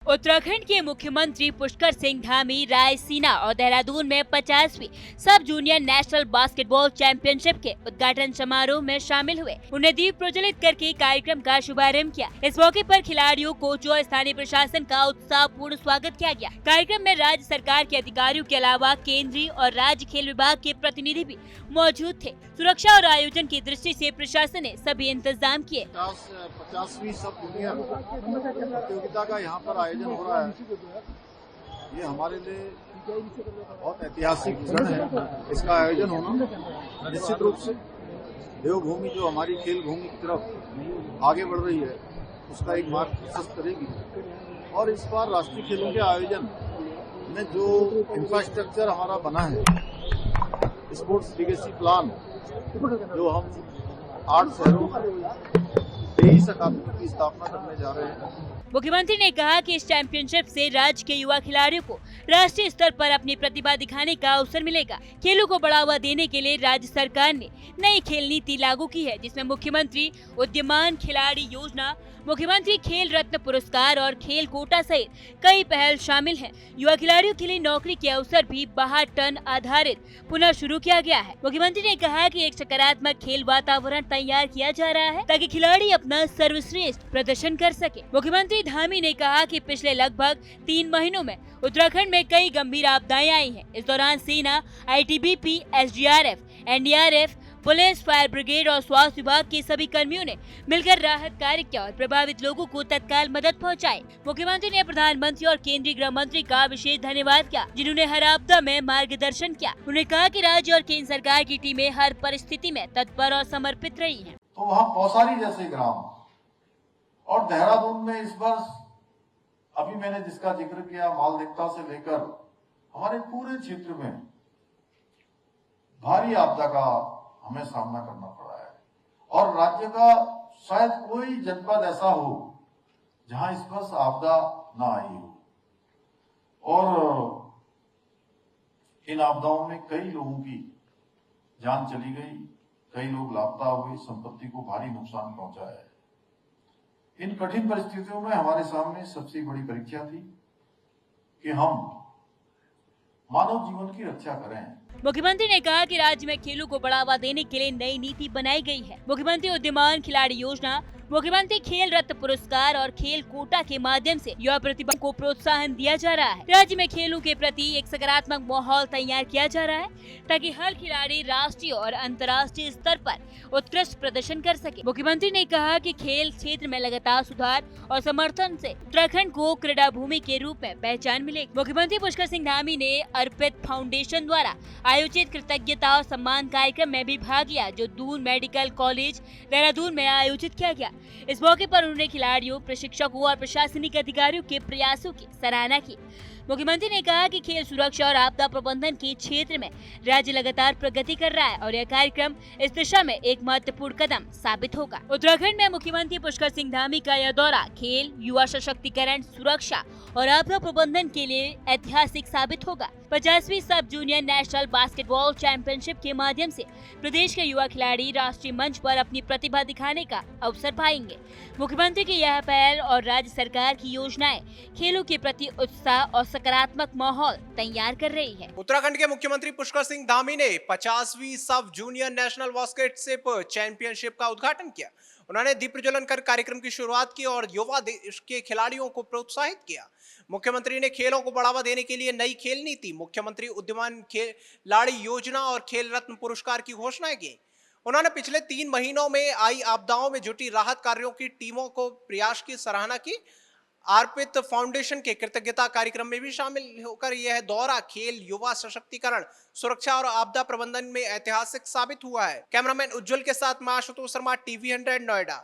उत्तराखंड के मुख्यमंत्री पुष्कर सिंह धामी रायसीना और देहरादून में 50वीं सब जूनियर नेशनल बास्केटबॉल चैंपियनशिप के उद्घाटन समारोह में शामिल हुए। उन्हें दीप प्रज्वलित करके कार्यक्रम का शुभारंभ किया। इस मौके पर खिलाड़ियों, कोचों और स्थानीय प्रशासन का उत्साहपूर्ण स्वागत किया गया। कार्यक्रम में राज्य सरकार के अधिकारियों के अलावा केंद्रीय और राज्य खेल विभाग के प्रतिनिधि भी मौजूद थे। सुरक्षा और आयोजन की दृष्टि से प्रशासन ने सभी इंतजाम किए। 50वीं सब जूनियर प्रतियोगिता का यहाँ पर आयोजन हो रहा है। ये हमारे लिए बहुत ऐतिहासिक क्षण है। इसका आयोजन होना निश्चित रूप से देवभूमि जो हमारी खेल भूमि की तरफ आगे बढ़ रही है उसका एक मार्ग प्रशस्त करेगी। और इस बार राष्ट्रीय खेलों के आयोजन में जो इंफ्रास्ट्रक्चर हमारा बना है, स्पोर्ट्स लीगेसी प्लान जो हम 8 शहरों में 23 अकादमी की स्थापना करने जा रहे हैं। मुख्यमंत्री ने कहा कि इस चैंपियनशिप से राज्य के युवा खिलाड़ियों को राष्ट्रीय स्तर पर अपनी प्रतिभा दिखाने का अवसर मिलेगा। खेलों को बढ़ावा देने के लिए राज्य सरकार ने नई खेल नीति लागू की है, जिसमें मुख्यमंत्री उद्यमान खिलाड़ी योजना, मुख्यमंत्री खेल रत्न पुरस्कार और खेल कोटा सहित कई पहल शामिल हैं। युवा खिलाड़ियों के लिए नौकरी के अवसर भी 62 टन आधारित पुनः शुरू किया गया है। मुख्यमंत्री ने कहा कि एक सकारात्मक खेल वातावरण तैयार किया जा रहा है ताकि खिलाड़ी अपना सर्वश्रेष्ठ प्रदर्शन कर सके। मुख्यमंत्री धामी ने कहा कि पिछले लगभग 3 महीनों में उत्तराखंड में कई गंभीर आपदाएं आई हैं। इस दौरान सेना, ITBP, SDRF, NDRF, police, fire brigade और स्वास्थ्य विभाग के सभी कर्मियों ने मिलकर राहत कार्य किया और प्रभावित लोगों को तत्काल मदद पहुंचाई। मुख्यमंत्री ने प्रधानमंत्री और केंद्रीय गृह मंत्री का विशेष धन्यवाद किया, जिन्होंने हर आपदा में मार्गदर्शन किया। उन्होंने कहा कि राज्य और केंद्र सरकार की टीमें हर परिस्थिति में तत्पर और समर्पित रही हैं। तो वहाँ पौसारी जैसे ग्राम और देहरादून में इस वर्ष अभी मैंने जिसका जिक्र किया, मालदेवता से लेकर हमारे पूरे क्षेत्र में भारी आपदा का हमें सामना करना पड़ा है। और राज्य का शायद कोई जनपद ऐसा हो जहां इस वर्ष आपदा ना आई हो। और इन आपदाओं में कई लोगों की जान चली गई, कई लोग लापता हुए, संपत्ति को भारी नुकसान पहुंचा है। इन कठिन परिस्थितियों में हमारे सामने सबसे बड़ी परीक्षा थी कि हम मानव जीवन की रक्षा करें। मुख्यमंत्री ने कहा कि राज्य में खेलों को बढ़ावा देने के लिए नई नीति बनाई गई है। मुख्यमंत्री उद्यमान खिलाड़ी योजना, मुख्यमंत्री खेल रत्न पुरस्कार और खेल कोटा के माध्यम से युवा प्रतिभा को प्रोत्साहन दिया जा रहा है। राज्य में खेलों के प्रति एक सकारात्मक माहौल तैयार किया जा रहा है ताकि हर खिलाड़ी राष्ट्रीय और अंतर्राष्ट्रीय स्तर पर उत्कृष्ट प्रदर्शन कर सके। मुख्यमंत्री ने कहा कि खेल क्षेत्र में लगातार सुधार और समर्थन से उत्तराखंड को क्रीड़ा भूमि के रूप में पहचान मिलेगी। मुख्यमंत्री पुष्कर सिंह धामी ने अर्पित फाउंडेशन द्वारा आयोजित कृतज्ञता और सम्मान कार्यक्रम में भी भाग लिया, जो दून मेडिकल कॉलेज देहरादून में आयोजित किया गया। इस मौके पर उन्होंने खिलाड़ियों, प्रशिक्षकों और प्रशासनिक अधिकारियों के प्रयासों की सराहना की। मुख्यमंत्री ने कहा कि खेल सुरक्षा और आपदा प्रबंधन के क्षेत्र में राज्य लगातार प्रगति कर रहा है और यह कार्यक्रम इस दिशा में एक महत्वपूर्ण कदम साबित होगा। उत्तराखंड में मुख्यमंत्री पुष्कर सिंह धामी का यह दौरा खेल, युवा सशक्तिकरण, सुरक्षा और आपदा प्रबंधन के लिए ऐतिहासिक साबित होगा। 50वीं सब जूनियर नेशनल बास्केटबॉल चैंपियनशिप के माध्यम से प्रदेश के युवा खिलाड़ी राष्ट्रीय मंच पर अपनी प्रतिभा दिखाने का अवसर पाएंगे। मुख्यमंत्री की यह पहल और राज्य सरकार की योजनाएं खेलों के प्रति उत्साह और सकारात्मक माहौल तैयार कर रही है। उत्तराखंड के मुख्यमंत्री पुष्कर सिंह धामी ने 50वीं सब जूनियर नेशनल बास्केटशिप चैंपियनशिप का उद्घाटन किया। उन्होंने दीप प्रज्वलन कर कार्यक्रम की शुरुआत की और युवा देश के खिलाड़ियों को प्रोत्साहित किया। मुख्यमंत्री ने खेलों को बढ़ावा देने के लिए नई खेल नीति, मुख्यमंत्री उद्यमान खिलाड़ी योजना और खेल रत्न पुरस्कार की घोषणा की। उन्होंने पिछले 3 महीनों में आई आपदाओं में जुटी राहत कार्यों की टीमों को प्रयास की सराहना की। अर्पित फाउंडेशन के कृतज्ञता कार्यक्रम में भी शामिल होकर यह दौरा खेल, युवा सशक्तिकरण, सुरक्षा और आपदा प्रबंधन में ऐतिहासिक साबित हुआ है। कैमरामैन उज्जवल के साथ मैं आशुतोष शर्मा, TV 100 नोएडा।